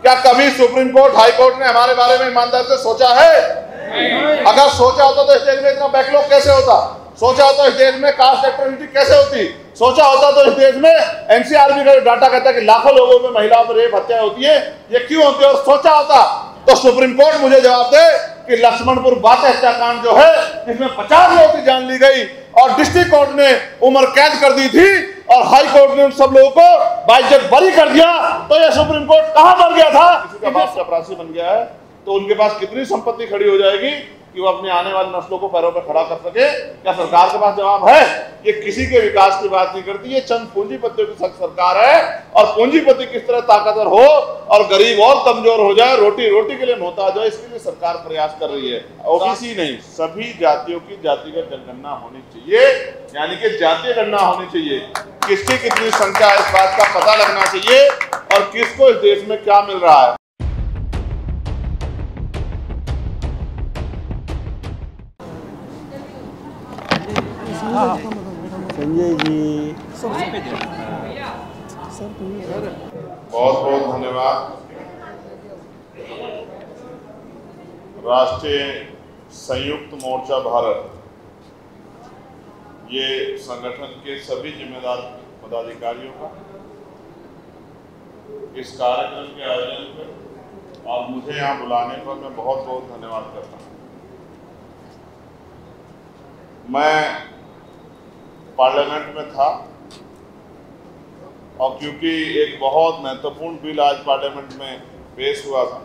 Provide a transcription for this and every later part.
क्या कभी supreme court, high court ने हमारे बारे में ईमानदारी से सोचा है? अगर सोचा होता तो इस देश में इतना बैकलॉग कैसे होता? सोचा होता इस देश में कास्ट एक्टिविटी कैसे होती? सोचा होता तो इस देश में एनसीआरबी का डाटा कहता है कि लाखों लोगों में महिलाओं पर रेप हत्या होती है, ये क्यों होती है? और सोचा होता तो सुप्रीम कोर्ट मुझे जवाब दे कि लक्ष्मणपुर बात हत्याकांड जो है जिसमें 50 लोगों की जान ली गई और डिस्ट्रिक्ट कोर्ट ने उम्र कैद कर दी थी और हाई कोर्ट ने उन सब लोगों को बाइज्जत बरी कर दिया, तो ये सुप्रीम कोर्ट कहां बन गया था? किसी का बाप चपरासी बन गया है तो उनके पास कितनी संपत्ति खड़ी हो जाएगी कि वो अपनी आने वाली नस्लों को पैरों पर खड़ा कर सके? क्या सरकार के पास जवाब है? ये किसी के विकास की बात नहीं करती, ये चंद पूंजीपतियों की सरकार है। और पूंजीपति किस तरह ताकतवर हो और गरीब और कमजोर हो जाए, रोटी रोटी के लिए मोहताज हो, इसके लिए सरकार प्रयास कर रही है। ओबीसी नहीं, सभी जातियों की जातिगत जनगणना होनी चाहिए, यानी कि जातीय गणना होनी चाहिए। किसकी कितनी संख्या है इस बात का पता लगना चाहिए और किसको इस देश में क्या मिल रहा है। संजय जी बहुत बहुत धन्यवाद। राष्ट्रीय संयुक्त मोर्चा भारत, ये संगठन के सभी जिम्मेदार पदाधिकारियों का इस कार्यक्रम के आयोजन पर और मुझे यहाँ बुलाने पर मैं बहुत बहुत धन्यवाद करता हूँ। मैं पार्लियामेंट में था और क्योंकि एक बहुत महत्वपूर्ण बिल आज पार्लियामेंट में पेश हुआ था,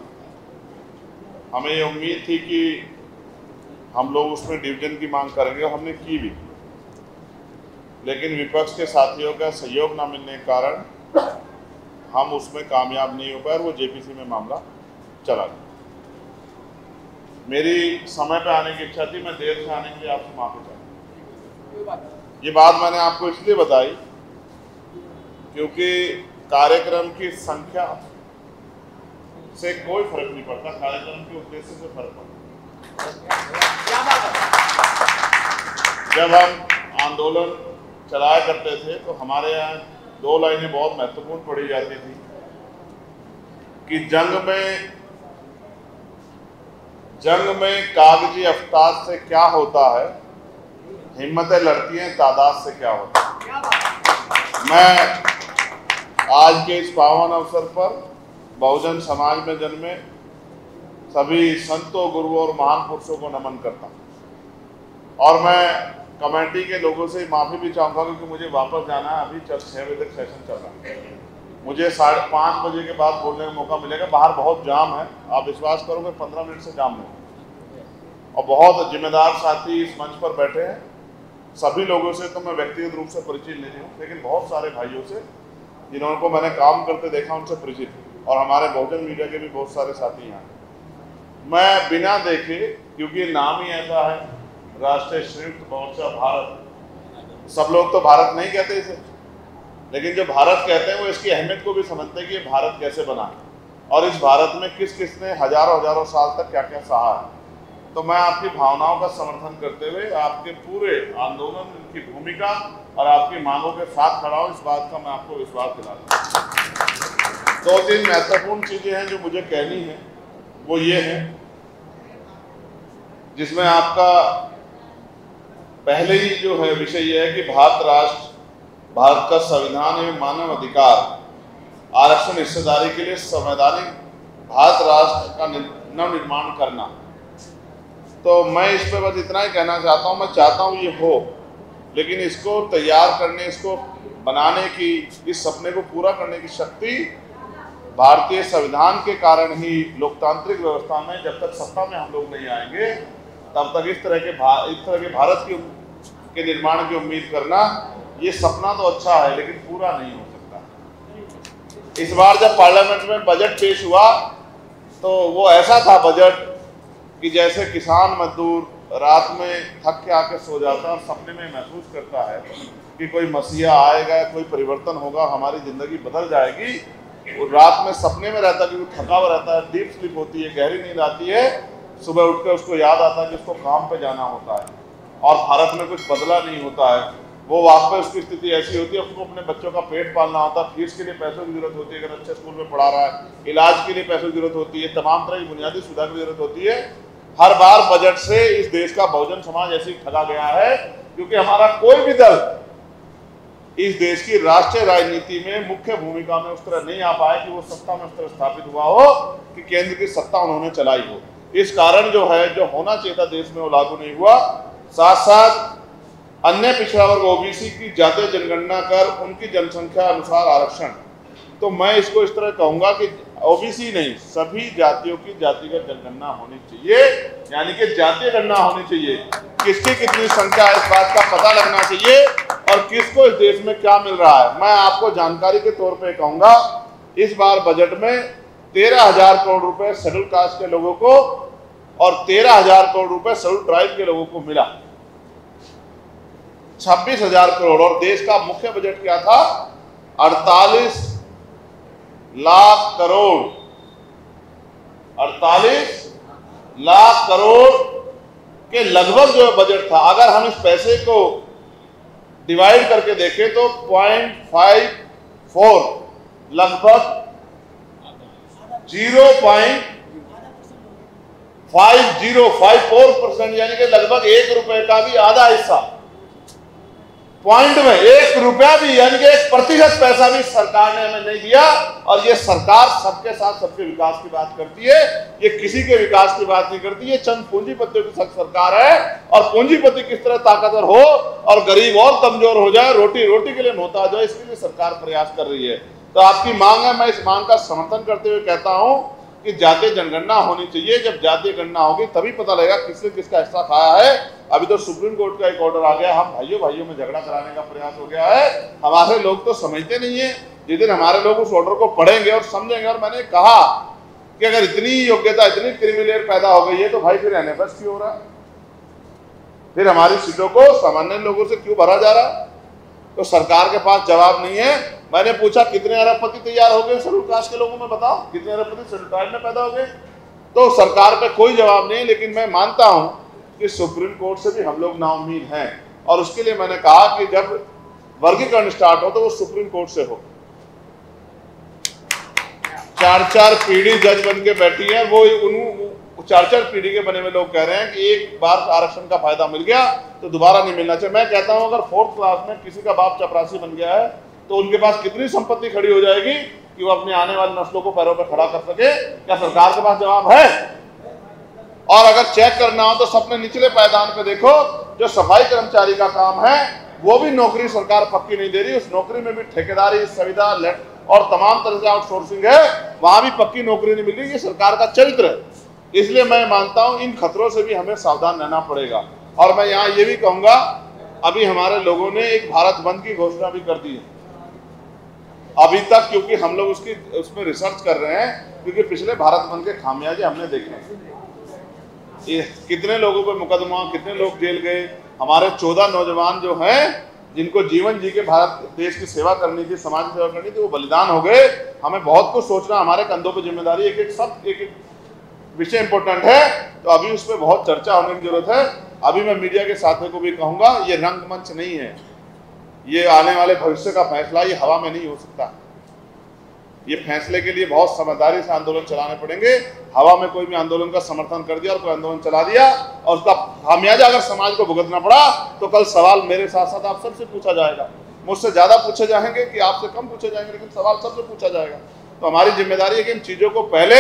हमें ये उम्मीद थी कि हम लोग उसमें डिवीजन की मांग करेंगे और हमने की भी, लेकिन विपक्ष के साथियों का सहयोग न मिलने के कारण हम उसमें कामयाब नहीं हो पाए और वो जेपीसी में मामला चला गया। मेरी समय पे आने की इच्छा थी, मैं देर से आने के लिए आपसे माफी चाहता हूँ। ये बात मैंने आपको इसलिए बताई क्योंकि कार्यक्रम की संख्या से कोई फर्क नहीं पड़ता, कार्यक्रम के उद्देश्य से फर्क पड़ता। जब हम आंदोलन चलाया करते थे तो हमारे यहाँ दो लाइनें बहुत महत्वपूर्ण पढ़ी जाती थी कि जंग में कागजी अफ्तार से क्या होता है, हिम्मतें लड़ती हैं तादाद से क्या होता है। मैं आज के इस पावन अवसर पर बहुजन समाज में जन्मे सभी संतों, गुरुओं और महान पुरुषों को नमन करता हूँ और मैं कमेटी के लोगों से माफ़ी भी चाहूँगा क्योंकि मुझे वापस जाना है। अभी 6 बजे तक सेशन चल रहा है, मुझे 5:30 बजे के बाद बोलने का मौका मिलेगा। बाहर बहुत जाम है, आप विश्वास करोगे 15 मिनट से जाम है और बहुत जिम्मेदार साथी इस मंच पर बैठे हैं। सभी लोगों से तो मैं व्यक्तिगत रूप से परिचित नहीं हूँ, लेकिन बहुत सारे भाइयों से जिनको मैंने काम करते देखा उनसे परिचित हूँ और हमारे बहुजन मीडिया के भी बहुत सारे साथी यहाँ। मैं बिना देखे, क्योंकि नाम ही ऐसा है राष्ट्रीय संयुक्त मोर्चा भारत, सब लोग तो भारत नहीं कहते इसे, लेकिन जो भारत कहते हैं वो इसकी अहमियत को भी समझते हैं कि ये भारत कैसे बना और इस भारत में किस किसने हजारों साल तक क्या क्या सहा है। तो मैं आपकी भावनाओं का समर्थन करते हुए आपके पूरे आंदोलन की भूमिका और आपकी मांगों के साथ खड़ा हूँ, इस बात का मैं आपको विश्वास दिलाता हूँ। 2-3 महत्वपूर्ण चीजें हैं जो मुझे कहनी है, वो ये है जिसमें आपका पहले ही जो है विषय ये है कि भारत का संविधान एवं मानव अधिकार आरक्षण हिस्सेदारी के लिए संवैधानिक भारत राष्ट्र का नवनिर्माण करना। तो मैं इस पर बस इतना ही कहना चाहता हूँ, मैं चाहता हूँ ये हो, लेकिन इसको तैयार करने, इसको बनाने की, इस सपने को पूरा करने की शक्ति भारतीय संविधान के कारण ही लोकतांत्रिक व्यवस्था में जब तक सत्ता में हम लोग नहीं आएंगे तब तक इस तरह के भारत के निर्माण की उम्मीद करना, ये सपना तो अच्छा है लेकिन पूरा नहीं हो सकता। इस बार जब पार्लियामेंट में बजट पेश हुआ तो वो ऐसा था बजट कि जैसे किसान मजदूर रात में थक के आके सो जाता है और सपने में महसूस करता है कि कोई मसीहा आएगा, कोई परिवर्तन होगा, हमारी जिंदगी बदल जाएगी। और रात में सपने में रहता है क्योंकि थका हुआ रहता है, डीप स्लीप होती है, गहरी नींद आती है, सुबह उठकर उसको याद आता है कि उसको काम पे जाना होता है और भारत में कुछ बदला नहीं होता है। वो वहाँ पर उसकी स्थिति ऐसी होती है, उसको अपने बच्चों का पेट पालना होता है, फीस के लिए पैसों की जरूरत होती है, अगर अच्छे स्कूल में पढ़ा रहा है, इलाज के लिए पैसों की जरूरत होती है, तमाम तरह की बुनियादी सुविधा की जरूरत होती है। हर बार बजट से इस देश का बहुजन समाज ऐसे ही ठगा गया है, क्योंकि हमारा कोई भी दल इस देश की राष्ट्रीय राजनीति में मुख्य भूमिका में उस तरह नहीं आ पाया कि वो सत्ता में उस तरह स्थापित हुआ हो कि केंद्र की सत्ता उन्होंने चलाई हो। इस कारण जो है, जो होना चाहिए था देश में, वो लागू नहीं हुआ। साथ साथ अन्य पिछड़ा वर्ग ओबीसी की जातीय जनगणना कर उनकी जनसंख्या अनुसार आरक्षण, तो मैं इसको इस तरह कहूंगा कि ओबीसी नहीं, सभी जातियों की जातिगत जनगणना होनी चाहिए, यानी कि जातीय गणना होनी चाहिए। किसकी कितनी संख्या है इस बात का पता लगना चाहिए और किसको इस देश में क्या मिल रहा है। मैं आपको जानकारी के तौर पे कहूंगा, इस बार बजट में 13,000 करोड़ रुपए शेड्यूल कास्ट के लोगों को और 13,000 करोड़ रुपए शेड्यूल ट्राइब के लोगों को मिला, 26,000 करोड़। और देश का मुख्य बजट क्या था? 48 लाख करोड़, 48 लाख करोड़ के लगभग जो बजट था। अगर हम इस पैसे को डिवाइड करके देखें तो 0.54 लगभग 0.5054%, यानी कि लगभग 1 रुपए का भी आधा हिस्सा, पॉइंट में 1 रुपया भी, यानी कि 1% पैसा भी सरकार ने हमें नहीं दिया। और ये सरकार सबके साथ सबके विकास की बात करती है, ये किसी के विकास की बात नहीं करती। ये चंद पूंजीपतियों की सरकार है, और पूंजीपति किस तरह ताकतवर हो और गरीब और कमजोर हो जाए, रोटी रोटी के लिए मोहताज हो, इसके लिए सरकार प्रयास कर रही है। तो आपकी मांग है, मैं इस मांग का समर्थन करते हुए कहता हूं कि जातीय जनगणना होनी चाहिए। जब जातीय गणना होगी तभी पता लगेगा किसने किसका हिस्सा खाया है। अभी तो सुप्रीम कोर्ट का एक ऑर्डर आ गया, हम भाइयों भाइयों में झगड़ा कराने का प्रयास हो गया है। हमारे लोग तो समझते नहीं है। जिस दिन हमारे लोग उस ऑर्डर को पढ़ेंगे और समझेंगे, और मैंने कहा कि अगर इतनी योग्यता, इतनी क्रिमिलेयर पैदा हो गई है तो भाई फिर एनएफएस क्यों हो रहा है? फिर हमारी सीटों को सामान्य लोगों से क्यों भरा जा रहा है? तो सरकार के पास जवाब नहीं है। मैंने पूछा कितने अरबपति तैयार हो गए शेड्यूल कास्ट के लोगों में, बताओ कितने अरबपति शेड्यूल ट्राइब में पैदा हो गए? तो सरकार पे कोई जवाब नहीं। लेकिन मैं मानता हूं कि सुप्रीम कोर्ट से भी हम लोग नाउम्मीद हैं, और उसके लिए मैंने कहा कि जब वर्गीकरण स्टार्ट हो तो वो सुप्रीम कोर्ट से हो। 4-4 पीढ़ी जज बन के बैठी है, वो 4-4 पीढ़ी के बने हुए लोग कह रहे हैं कि एक बार आरक्षण का फायदा मिल गया तो दोबारा नहीं मिलना चाहिए। मैं कहता हूं अगर 4th क्लास में किसी का बाप चपरासी बन गया है तो उनके पास कितनी संपत्ति खड़ी हो जाएगी कि वो अपनी आने वाली नस्लों को पैरों पर खड़ा कर सके? क्या सरकार के पास जवाब है? और अगर चेक करना हो तो सबने निचले पायदान पे देखो, जो सफाई कर्मचारी का काम है वो भी नौकरी सरकार पक्की नहीं दे रही। उस नौकरी में भी ठेकेदारी, सुविधा और तमाम तरह से आउटसोर्सिंग है, वहां भी पक्की नौकरी नहीं मिल रही। ये सरकार का चरित्र है। इसलिए मैं मानता हूं इन खतरों से भी हमें सावधान रहना पड़ेगा। और मैं यहाँ ये भी कहूंगा, अभी हमारे लोगों ने एक भारत बंद की घोषणा भी कर दी है अभी तक, क्योंकि हम लोग उसमें रिसर्च कर रहे हैं, क्योंकि पिछले भारत बंद के खामियाजे हमने देखे हैं। कितने लोगों पे मुकदमा, कितने लोग जेल गए। हमारे 14 नौजवान जो हैं जिनको जीवन जी के भारत देश की सेवा करनी थी, समाज की सेवा करनी थी, वो बलिदान हो गए। हमें बहुत कुछ सोचना, हमारे कंधों पे जिम्मेदारी, एक एक विषय इंपॉर्टेंट है। तो अभी उस पर बहुत चर्चा होने की जरूरत है। अभी मैं मीडिया के साथियों को भी कहूंगा, ये रंगमंच नहीं है, ये आने वाले भविष्य का फैसला ये हवा में नहीं हो सकता। ये फैसले के लिए बहुत समझदारी से आंदोलन चलाने पड़ेंगे। हवा में कोई भी आंदोलन का समर्थन कर दिया और कोई आंदोलन चला दिया और उसका खामियाजा अगर समाज को भुगतना पड़ा तो कल सवाल मेरे साथ साथ आप सबसे पूछा जाएगा। मुझसे ज्यादा पूछे जाएंगे कि आपसे कम पूछे जाएंगे, लेकिन सवाल सबसे पूछा जाएगा। तो हमारी जिम्मेदारी है कि इन चीजों को पहले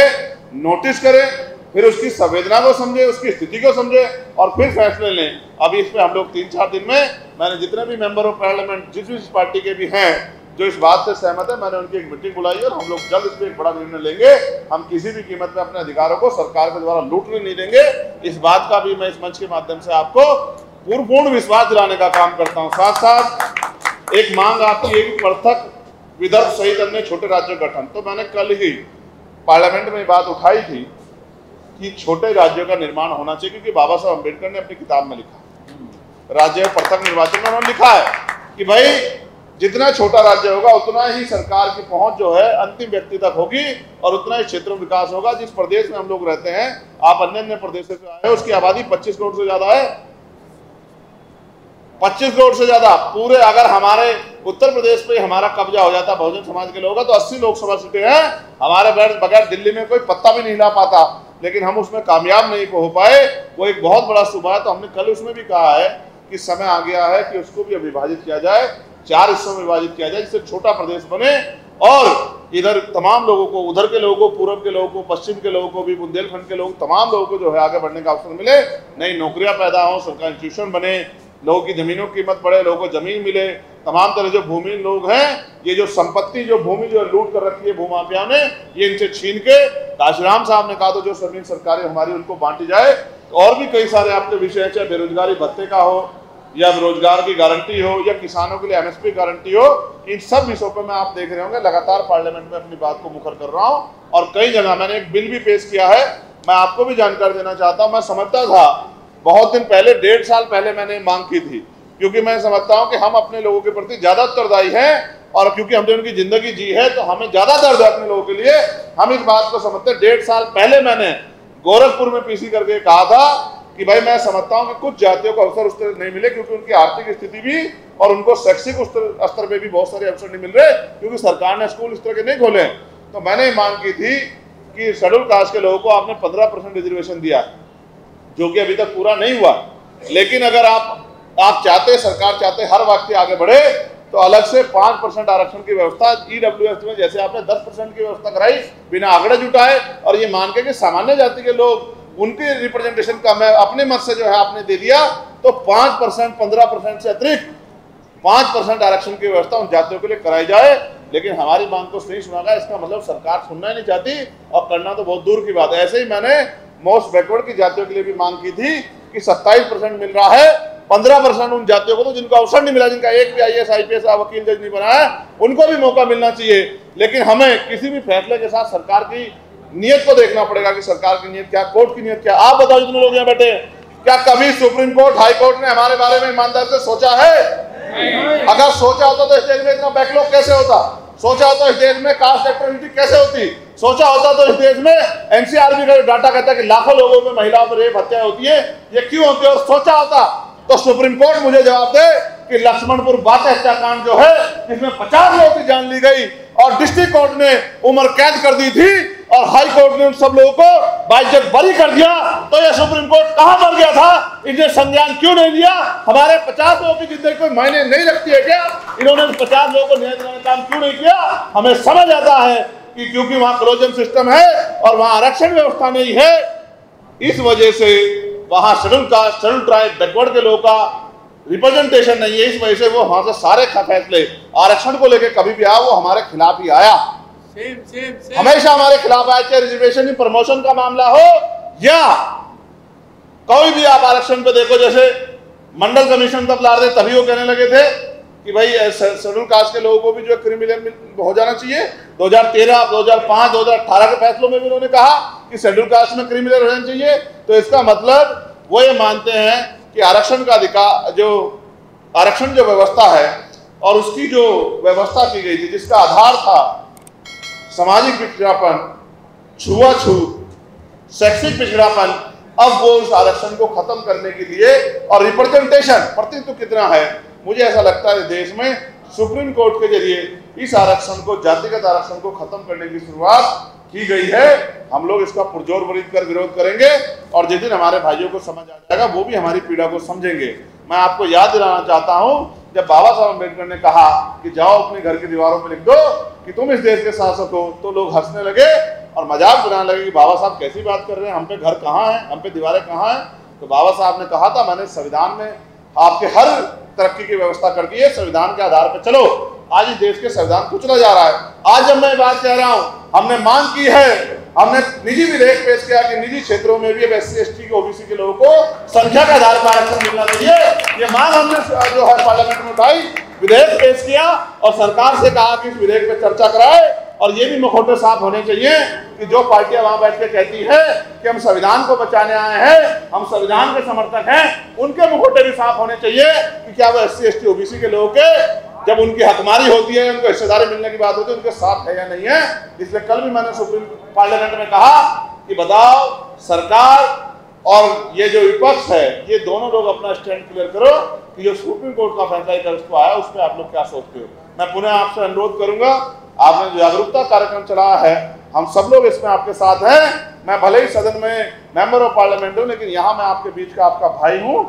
नोटिस करें, फिर उसकी संवेदना को समझे, उसकी स्थिति को समझे और फिर फैसले लें। अभी इस पे हम लोग 3-4 दिन में, मैंने जितने भी मेंबर ऑफ पार्लियामेंट जिस पार्टी के भी हैं जो इस बात से सहमत है, मैंने उनकी एक मीटिंग बुलाई और हम लोग जल्द इस पर एक बड़ा निर्णय लेंगे। हम किसी भी कीमत में अपने अधिकारों को सरकार के द्वारा लूटने नहीं देंगे। इस बात का भी मैं इस मंच के माध्यम से आपको पूर्ण विश्वास दिलाने का काम करता हूँ। साथ साथ एक मांग आती है कि पृथक विदर्भ सहित अन्य छोटे राज्य गठन। तो मैंने कल ही पार्लियामेंट में बात उठाई थी कि छोटे राज्यों का निर्माण होना चाहिए, क्योंकि बाबा साहब अम्बेडकर ने अपनी किताब में लिखा, राज्य पृथक निर्वाचन में उन्होंने लिखा है कि भाई जितना छोटा राज्य होगा उतना ही सरकार की पहुंच जो है अंतिम व्यक्ति तक होगी और उतना ही क्षेत्र में विकास होगा। जिस प्रदेश में हम लोग रहते हैं, आप अन्य अन्य प्रदेशों से आए हैं, उसकी आबादी 25 करोड़ से ज्यादा है। 25 करोड़ से ज्यादा पूरे, अगर हमारे उत्तर प्रदेश पे हमारा कब्जा हो जाता बहुजन समाज के लोगों का, तो 80 लोकसभा सीटें हैं हमारे बगैर दिल्ली में कोई पत्ता भी नहीं हिला पाता, लेकिन हम उसमें कामयाब नहीं हो पाए। वो एक बहुत बड़ा सूबा है, तो हमने कल उसमें भी कहा है कि समय आ गया है कि उसको भी विभाजित किया जाए, 4 हिस्सों में विभाजित किया जाए, जिससे छोटा प्रदेश बने और इधर तमाम लोगों को, उधर के लोगों को, पूर्व के लोगों को, पश्चिम के लोगों को भी, बुंदेलखंड के लोग, तमाम लोगों को जो है आगे बढ़ने का अवसर मिले, नई नौकरियां पैदा हो, सरकारी इंस्टीट्यूशन बने, लोगों की जमीनों की कीमत बढ़े, लोगों को जमीन मिले, तमाम तरह जो भूमिहीन लोग हैं, ये जो संपत्ति, जो भूमि जो लूट कर रखी है भूमाफिया ने, ये इनसे छीन के, काशीराम साहब ने कहा तो जो जमीन सरकारी हमारी उनको बांटी जाए। और भी कई सारे आपके विषय है, चाहे बेरोजगारी भत्ते का हो, या रोजगार की गारंटी हो, या किसानों के लिए एमएसपी गारंटी हो, इन सब विषयों पर मैं आप देख रहे होंगे लगातार पार्लियामेंट में अपनी बात को मुखर कर रहा हूं। और कई जगह मैंने एक बिल भी पेश किया है, मैं आपको भी जानकारी देना चाहता हूं। मैं समझता था बहुत दिन पहले, 1.5 साल पहले मैंने मांग की थी, क्योंकि मैं समझता हूं कि हम अपने लोगों के प्रति ज्यादा उत्तरदायी हैं, और क्योंकि हमने उनकी जिंदगी जी है तो हमें ज्यादा दर्द है अपने लोगों के लिए। हम इस बात को समझते, 1.5 साल पहले मैंने गोरखपुर में पीसी करके कहा था कि भाई मैं समझता हूं कि कुछ जातियों को अवसर उस तरह नहीं मिले, क्योंकि उनकी आर्थिक स्थिति भी और उनको शैक्षिक स्तर पे भी बहुत सारे अवसर नहीं मिल रहे, क्योंकि सरकार ने स्कूल इस तरह के नहीं खोले। तो मैंने मांग की थी कि शेड्यूल कास्ट के लोगों को आपने 15% रिजर्वेशन दिया, जो कि अभी तक पूरा नहीं हुआ। लेकिन अगर आप चाहते, सरकार चाहते हर व्यक्ति आगे बढ़े, तो अलग से 5% आरक्षण की व्यवस्था ईडब्ल्यूएस में, जैसे आपने 10% की व्यवस्था कराई बिना आंकड़े जुटाए, और ये मान के कि सामान्य जाति के लोग, उनकी रिप्रेजेंटेशन का मैं अपने मत से जो है आपने दे दिया, तो 5%, 15% से अतिरिक्त 5% आरक्षण की व्यवस्था उन जातियों के लिए कराई जाए। लेकिन हमारी मांग को नहीं सुना गया। इसका मतलब सरकार सुनना ही नहीं चाहती, और करना तो बहुत दूर की बात है। ऐसे ही मैंने मोस्ट बैकवर्ड की जातियों के लिए भी मांग की थी कि 27% मिल रहा है, 15% उन जातियों को तो जिनको अवसर नहीं मिला, जिनका एक भी IAS IPS वकील जज नहीं बना है, उनको भी मौका मिलना चाहिए। लेकिन हमें किसी भी फैसले के साथ सरकार की नियत को देखना पड़ेगा कि सरकार की नियत क्या, कोर्ट की नियत क्या। आप बताओ जितने लोग यहाँ बैठे, क्या कभी सुप्रीम कोर्ट, हाई कोर्ट ने हमारे बारे में ईमानदार से सोचा है? अगर सोचा होता तो इस देश में इतना बैकलॉग कैसे होता? सोचा होता तो इस देश में कास्ट एक्टिविटी कैसे होती? सोचा होता तो इस देश में NCRB का डाटा कहता है कि लाखों लोगों में महिलाओं पर रेप हत्या होती है, ये क्यों होती है? और सोचा होता तो सुप्रीम कोर्ट मुझे जवाब दे कि लक्ष्मणपुर बात हत्याकांड जो है, जिसमें 50 लोगों की जान ली गई और डिस्ट्रिक्ट कोर्ट ने उम्र कैद कर दी थी और हाई कोर्ट ने उन सब लोगों को बाइज्जत बरी कर दिया, तो ये सुप्रीम कोर्ट कहां मर गया था? इन्हें संज्ञान क्यों नहीं लिया? हमारे 50 लोगों की जिंदगी कोई मायने नहीं रखती है क्या? इन्होंने 50 लोगों को न्याय दिलाने का काम क्यों नहीं किया? हमें समझ आता है कि क्योंकि वहां क्लोजन सिस्टम है और वहां आरक्षण व्यवस्था नहीं है, इस वजह से वहां schedule caste, schedule tribe, backward के लोगों का रिप्रेजेंटेशन नहीं है। इस वजह से वो वहां से सारे फैसले आरक्षण को लेकर कभी भी आया, वो हमारे खिलाफ ही आया। हमेशा हमारे खिलाफ आया, चाहे रिजर्वेशन प्रमोशन का मामला हो या कोई भी। आप आरक्षण पे देखो, जैसे मंडल कमीशन तब ला रहे, तभी वो कहने लगे थे कि भाई शेड्यूल कास्ट के लोगों को भी जो क्रिमिनल हो जाना चाहिए। 2013, 2005, 2018 के फैसलों में भी उन्होंने कहा कि शेड्यूल कास्ट में क्रिमिनल रहना चाहिए। तो इसका मतलब वो ये मानते हैं कि आरक्षण का अधिकार, जो आरक्षण जो व्यवस्था है और उसकी जो व्यवस्था की गई थी, जिसका आधार था सामाजिक पिछड़ापन, छुआछूत, शैक्षिक पिछड़ापन, अब वो उस आरक्षण को खत्म करने के लिए, और रिप्रेजेंटेशन प्रतिनिधित्व कितना है, मुझे ऐसा लगता है देश में सुप्रीम कोर्ट के जरिए इस आरक्षण को, जातिगत आरक्षण को खत्म करने की शुरुआत की गई है। हम लोग इसका पुरजोर विरोध करेंगे, और जिस दिन हमारे भाइयों को समझ आ जाएगा, वो भी हमारी पीड़ा को समझेंगे। मैं आपको याद दिलाना चाहता हूं, जब बाबा साहब अम्बेडकर ने कहा कि जाओ अपने घर की दीवारों पर लिख दो कि तुम इस देश के शासक हो, तो लोग हंसने लगे और मजाक बनाने लगे कि बाबा साहब कैसी बात कर रहे हैं, हम पे घर कहाँ है, हम पे दीवारें कहाँ हैं। तो बाबा साहब ने कहा था, मैंने संविधान में आपके हर तरक्की की व्यवस्था कर दी है, संविधान के आधार पर चलो। आज इस देश के संविधान कुचला जा रहा है। आज जब मैं बात कह रहा हूं, हमने मांग की है, हमने निजी विधेयक पेश किया कि निजी क्षेत्रों में भी अब SC ST के OBC के लोगों को संख्या के आधार पर आरक्षण मिलना चाहिए। ये मांग हमने जो है पार्लियामेंट में उठाई, विधेयक पेश किया और सरकार से कहा कि इस विधेयक पर चर्चा कराए। और ये भी मुखौटे साफ होने चाहिए कि जो पार्टियां वहां बैठ के कहती है कि हम संविधान को बचाने आए हैं, हम संविधान के समर्थक हैं, उनके मुखौटे भी साफ होने चाहिए कि क्या वो SC ST OBC के लोगों के जब उनकी हकमारी होती है, उनको हिस्सेदारी मिलने की बात होती है, उनके साथ है या नहीं है। इसलिए कल भी मैंने सुप्रीम पार्लियामेंट में कहा कि बताओ, सरकार और ये जो विपक्ष है, ये दोनों लोग अपना स्टैंड क्लियर करो कि जो सुप्रीम कोर्ट का फैसला कर आया उस पर आप लोग क्या सोचते हो। मैं पुनः आपसे अनुरोध करूंगा, आपने जो जागरूकता कार्यक्रम चलाया है, हम सब लोग इसमें आपके साथ हैं। मैं भले ही सदन में मेंबर ऑफ पार्लियामेंट हूं, लेकिन यहाँ मैं आपके बीच का आपका भाई हूँ,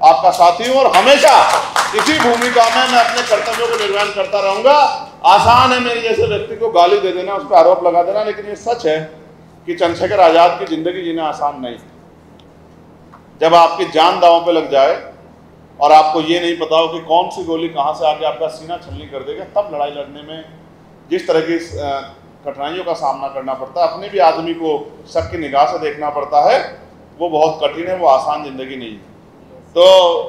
आपका साथी हूँ, और हमेशा इसी भूमिका में मैं अपने कर्तव्यों को निर्वहन करता रहूंगा। आसान है मेरे जैसे व्यक्ति को गाली दे देना, उस पर आरोप लगा देना, लेकिन ये सच है कि चंद्रशेखर आजाद की जिंदगी जीना आसान नहीं। जब आपकी जान दांव पे लग जाए और आपको ये नहीं पता हो कि कौन सी गोली कहां से आके आपका सीना छलनी कर देगा, तब लड़ाई लड़ने में जिस तरह की कठिनाइयों का सामना करना पड़ता है, अपने भी आदमी को शक की निगाह से देखना पड़ता है, वो बहुत कठिन है, वो आसान जिंदगी नहीं है। तो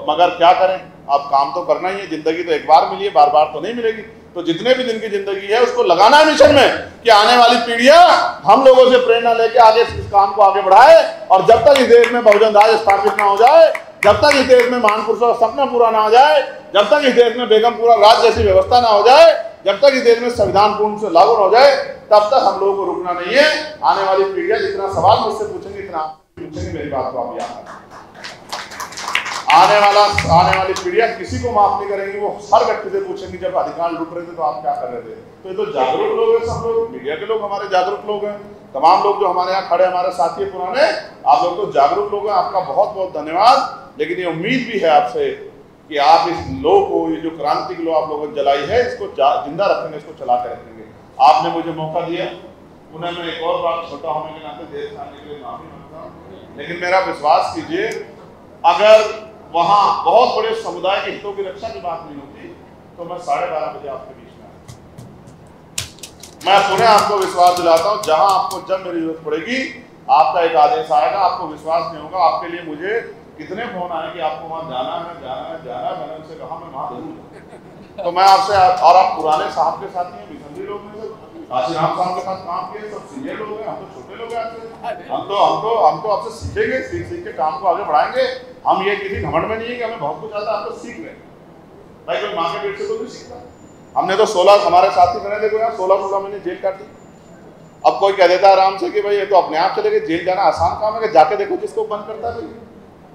मगर क्या करें, अब काम तो करना ही है, जिंदगी तो एक बार मिली है, बार बार तो नहीं मिलेगी। तो जितने भी दिन की जिंदगी है उसको लगाना है मिशन में कि आने वाली पीढ़ियां हम लोगों से प्रेरणा लेके आगे इस काम को आगे बढ़ाए। और जब तक इस देश में बहुजन राज स्थापित ना हो जाए, जब तक इस देश में महान पुरुषों का सपना पूरा ना हो जाए, जब तक इस देश में बेगमपुरा राज जैसी व्यवस्था ना हो जाए, जब तक इस देश में संविधान पूर्ण से लागू न हो जाए, तब तक हम लोगों को रुकना नहीं है। आने वाली पीढ़ियां जितना सवाल मुझसे पूछेंगे, इतना पूछेंगे, मेरी बात को आप याद रखें। आने वाली पीढ़ियां किसी को माफ नहीं करेंगी, वो हर व्यक्ति से पूछेंगी जब अधिकार लूट रहे थे तो आप क्या कर रहे थे। तो ये तो जागरूक लोग हैं, सब लोग मीडिया के लोग हमारे जागरूक लोग हैं, तमाम लोग जो हमारे यहाँ खड़े हमारे साथी पुराने, आप लोग तो जागरूक लोग हैं, आपका बहुत बहुत धन्यवाद। लेकिन ये उम्मीद भी है आपसे कि आप इस लो को, ये जो क्रांति की लो आप लोगों ने जलाई है, इसको जिंदा रखेंगे, इसको चला के रखेंगे। आपने मुझे मौका दिया, उन्हें मैं एक और बात, छोटा होने के नाते देर से आने के लिए माफी मांगता हूँ, लेकिन मेरा विश्वास कीजिए, अगर वहां बहुत बड़े समुदाय के हितों की रक्षा की बात नहीं होती तो मैं 12:30 बजे आपके बीच में आता। मैं पुनः आपको विश्वास दिलाता हूं, जहां आपको जब मेरी जरूरत पड़ेगी आपका एक आदेश आएगा, आपको विश्वास नहीं होगा। आपके लिए मुझे कितने फोन आए कि आपको वहां जाना है, मैंने उनसे कहा मैं वहां जरूर। तो मैं आपसे, और आप पुराने साहब के साथ ही मिशनरी लोग हैं, काशीराम साहब के साथ काम किए, सब सीनियर लोग हैं, हम तो छोटे लोग हैं आपसे, हम तो आपसे सीखेंगे, सीख के काम को आगे बढ़ाएंगे। हम ये किसी घमंड में नहीं है कि हमें बहुत कुछ आता है, हम तो सीख रहे हैं भाई, कोई माँ के पेट से तो नहीं सीखता। हमने तो 16, हमारे साथी मैंने देखो यार 16 महीने जेल काटी। अब कोई कह देता है आराम से कि भाई ये तो अपने आप चले गए, जेल जाना आसान काम है, कि जाके देखो जिसको बंद करता है,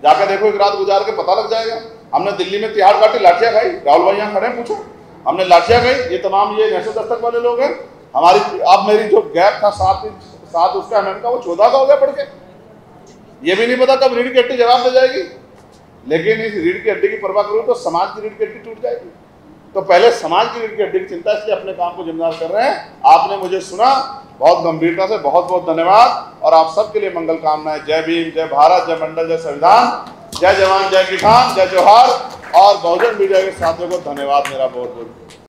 जाके देखो, एक रात गुजार के पता लग जाएगा। हमने दिल्ली में तिहाड़ काटी, लाठियां खाई, राहुल भाई यहाँ खड़े हैं, पूछो, हमने लाठियां खाई। ये तमाम ये नशे दस्तक वाले लोग हैं। हमारी, अब मेरी जो गैप था 7 उसका MM का, वो 14 का हो गया पढ़ के। ये भी नहीं पता कब रीढ़ की हड्डी जवाब दे जाएगी, लेकिन इस रीढ़ की हड्डी की परवाह करूँ तो समाज की रीढ़ की हड्डी टूट जाएगी। तो पहले समाज की रीढ़ की हड्डी की चिंता, इसलिए अपने काम को जिम्मेदार कर रहे हैं। आपने मुझे सुना बहुत गंभीरता से, बहुत बहुत धन्यवाद। और आप सबके लिए मंगल कामनाएं। जय भीम, जय भारत, जय मंडल, जय संविधान, जय जवान, जय किसान, जय जोहार। और बहुजन मीडिया के साथियों को धन्यवाद मेरा बहुत बहुत।